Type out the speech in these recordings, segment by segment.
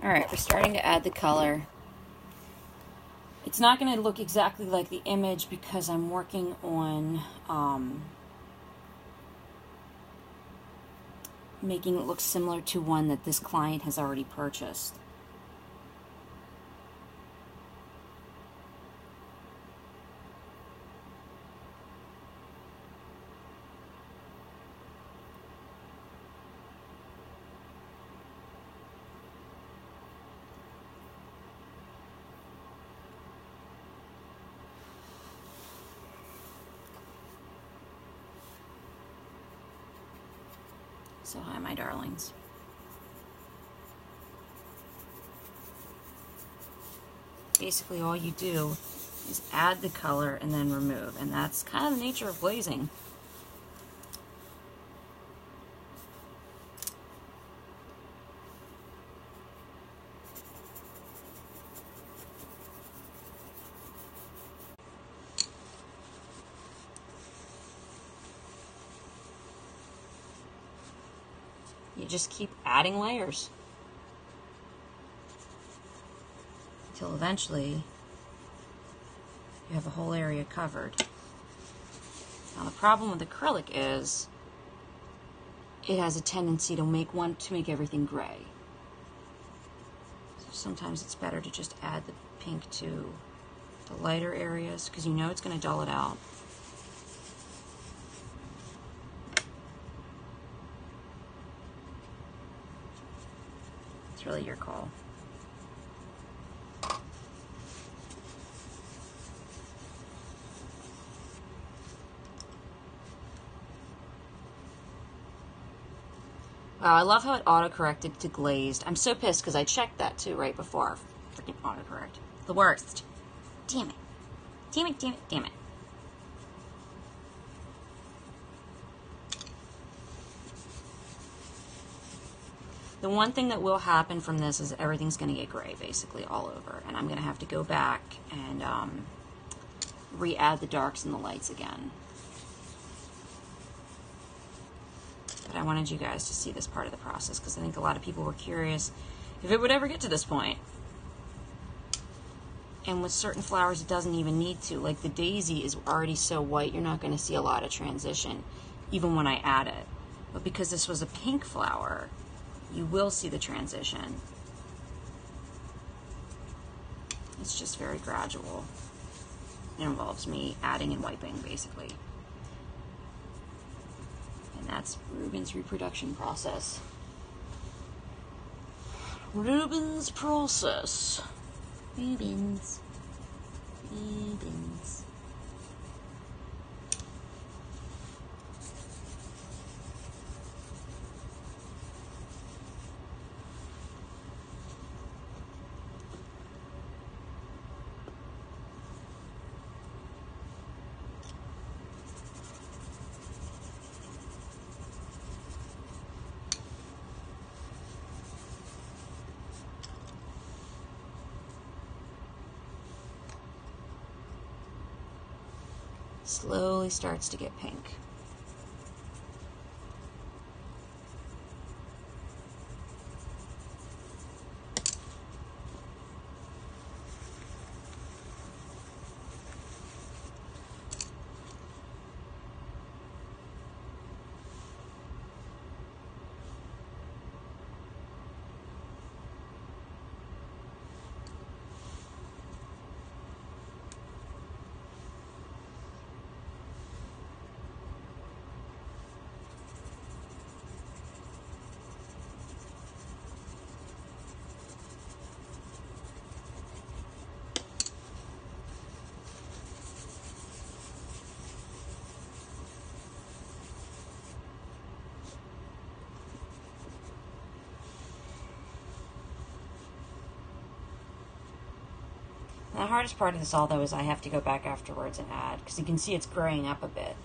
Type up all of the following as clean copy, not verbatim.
Alright, we're starting to add the color. It's not going to look exactly like the image because I'm working on making it look similar to one that this client has already purchased. So hi, my darlings. Basically all you do is add the color and then remove, and that's kind of the nature of glazing. You just keep adding layers until eventually you have a whole area covered. Now the problem with acrylic is it has a tendency to make everything gray. So sometimes it's better to just add the pink to the lighter areas because you know it's going to dull it out. It's really your call. Wow, I love how it auto-corrected to glazed. I'm so pissed because I checked that too right before. Freaking autocorrect. The worst. Damn it. Damn it, damn it, damn it. The one thing that will happen from this is everything's going to get gray basically all over. And I'm going to have to go back and re-add the darks and the lights again. But I wanted you guys to see this part of the process because I think a lot of people were curious if it would ever get to this point. And with certain flowers, it doesn't even need to. Like the daisy is already so white, you're not going to see a lot of transition, even when I add it. But because this was a pink flower, you will see the transition. It's just very gradual. It involves me adding and wiping, basically. And that's Ruben's reproduction process. Ruben's process. Rubens. Rubens. Slowly starts to get pink. The hardest part of this all, though, is I have to go back afterwards and add, because you can see it's graying up a bit.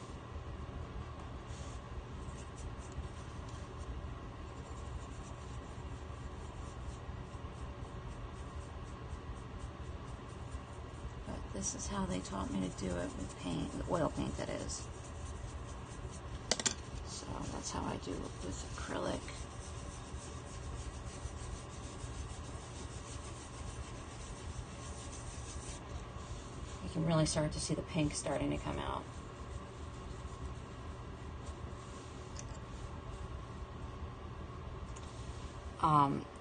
But this is how they taught me to do it with paint, with oil paint, that is. So that's how I do it with acrylic. can really start to see the pink starting to come out.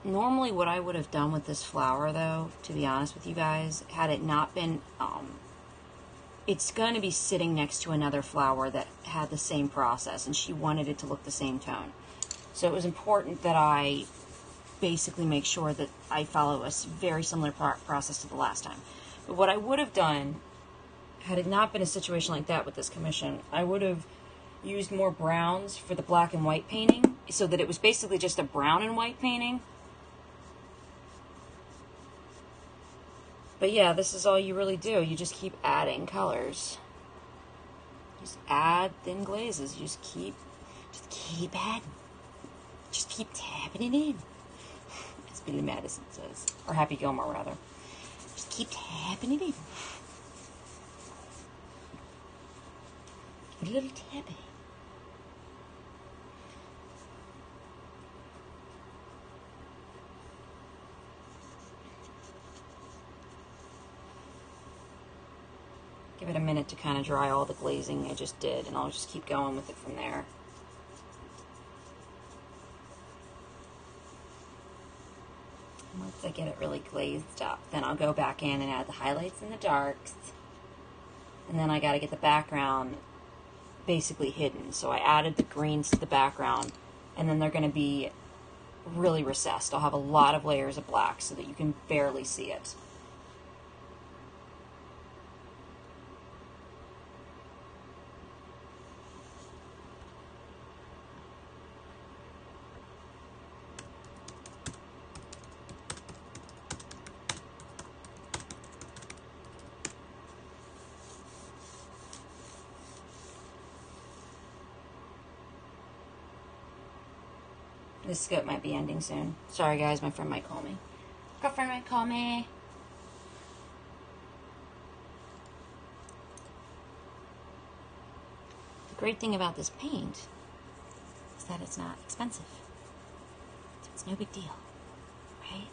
Normally what I would have done with this flower, though, to be honest with you guys, had it not been, it's going to be sitting next to another flower that had the same process, and she wanted it to look the same tone. So it was important that I basically make sure that I follow a very similar process to the last time. But what I would have done, had it not been a situation like that with this commission, I would have used more browns for the black and white painting, so that it was basically just a brown and white painting. But yeah, this is all you really do. You just keep adding colors. Just add thin glazes. You just keep adding. Just keep tapping it in. As Billy Madison says. Or Happy Gilmore, rather. Just keep tapping it in. Give it a little tapping. Give it a minute to kind of dry all the glazing I just did, and I'll just keep going with it from there. Once I get it really glazed up, then I'll go back in and add the highlights and the darks. And then I got to get the background basically hidden. So I added the greens to the background, and then they're going to be really recessed. I'll have a lot of layers of black so that you can barely see it. This scope might be ending soon. Sorry guys, my friend might call me. Girlfriend might call me. The great thing about this paint is that it's not expensive. So it's no big deal, right?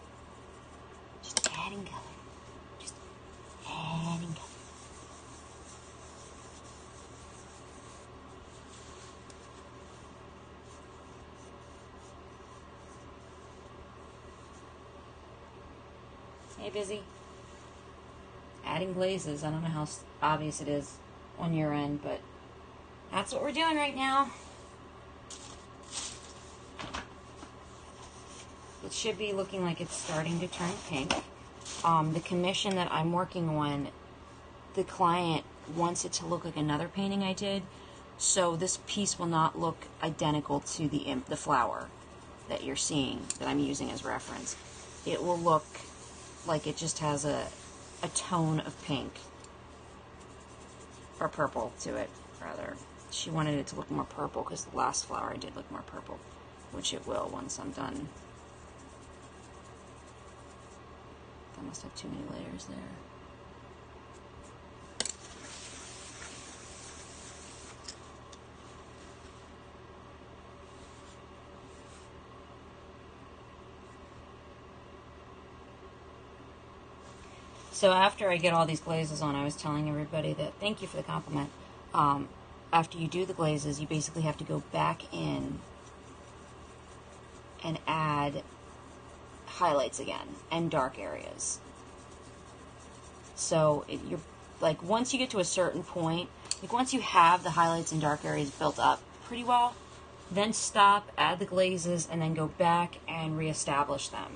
Just adding color. Just adding color. Hey, Busy. Adding glazes. I don't know how obvious it is on your end, but that's what we're doing right now. It should be looking like it's starting to turn pink. The commission that I'm working on, the client wants it to look like another painting I did, so this piece will not look identical to the flower that you're seeing, that I'm using as reference. It will look like it just has a tone of pink, or purple to it, rather. She wanted it to look more purple because the last flower I did look more purple, which it will once I'm done. I must have too many layers there. So after I get all these glazes on, I was telling everybody that, thank you for the compliment, after you do the glazes, you basically have to go back in and add highlights again, and dark areas. So you're, like, once you get to a certain point, like once you have the highlights and dark areas built up pretty well, then stop, add the glazes, and then go back and reestablish them.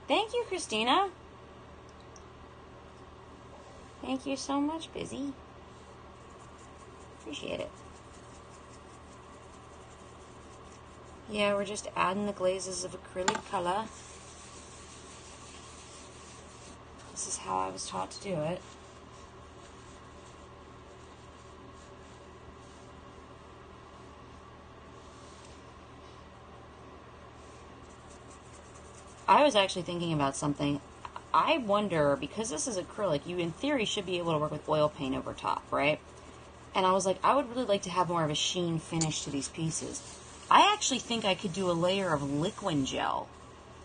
Thank you, Christina. Thank you so much, Busy. Appreciate it. Yeah, we're just adding the glazes of acrylic color. This is how I was taught to do it. I was actually thinking about something. I wonder, because this is acrylic, you in theory should be able to work with oil paint over top, right? And I was like, I would really like to have more of a sheen finish to these pieces. I actually think I could do a layer of liquid gel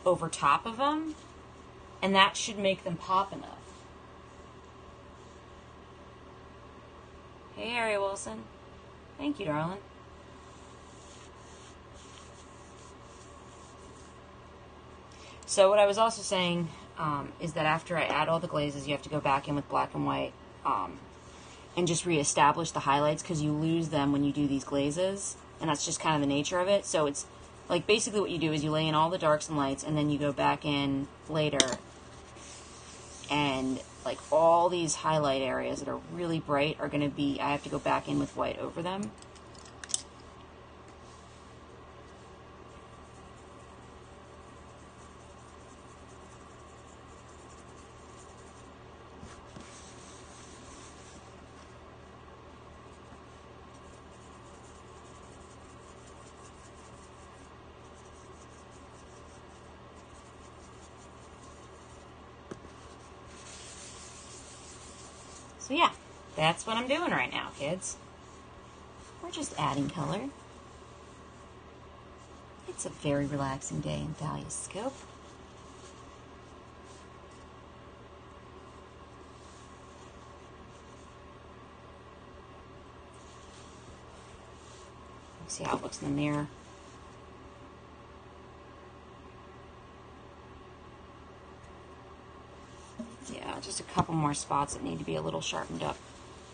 over top of them, and that should make them pop enough. Hey, Harry Wilson. Thank you, darling. So what I was also saying is that after I add all the glazes, you have to go back in with black and white and just reestablish the highlights, because you lose them when you do these glazes, and that's just kind of the nature of it. So it's like basically what you do is you lay in all the darks and lights, and then you go back in later, and like all these highlight areas that are really bright are going to be, I have to go back in with white over them. So yeah, that's what I'm doing right now, kids. We're just adding color. It's a very relaxing day in Periscope. Let's see how it looks in the mirror. Yeah, just a couple more spots that need to be a little sharpened up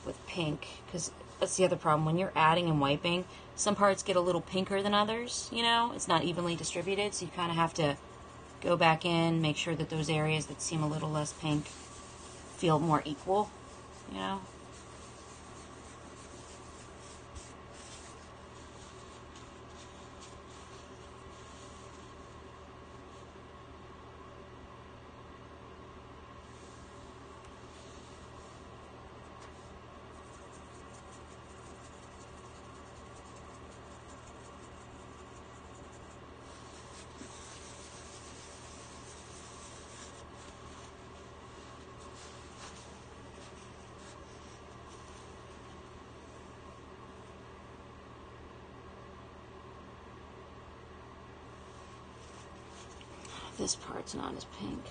with pink, because that's the other problem. When you're adding and wiping, some parts get a little pinker than others, you know? It's not evenly distributed, so you kind of have to go back in, make sure that those areas that seem a little less pink feel more equal, you know? This part's not as pink.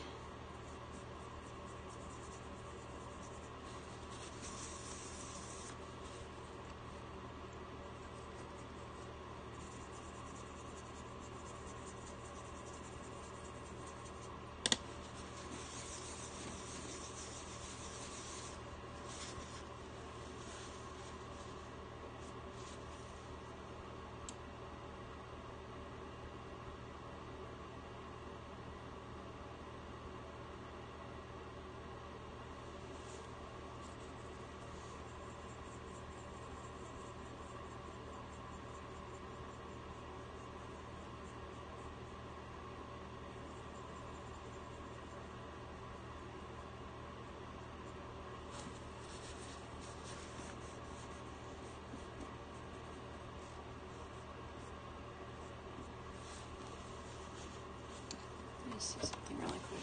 Let me see something really quick.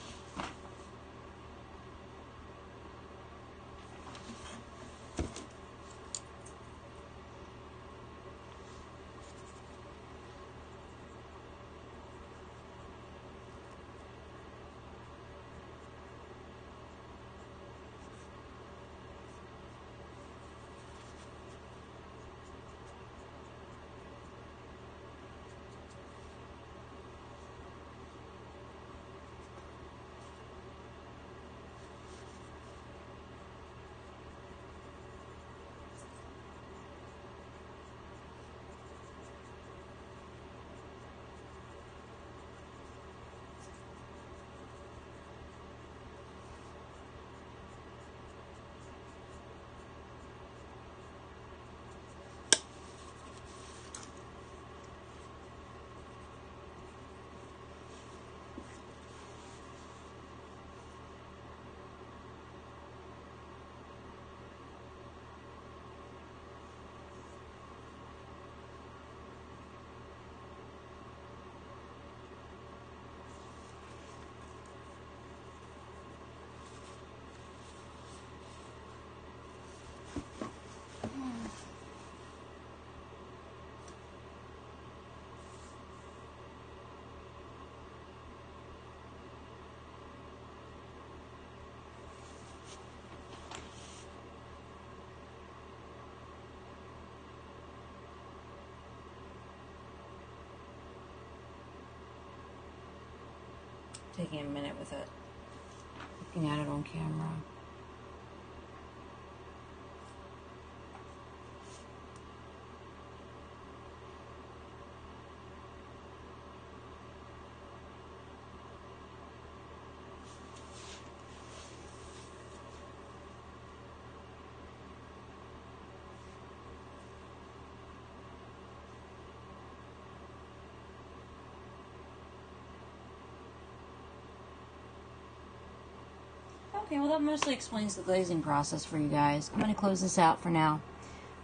taking a minute with it, looking at it on camera. Okay, well that mostly explains the glazing process for you guys. I'm going to close this out for now.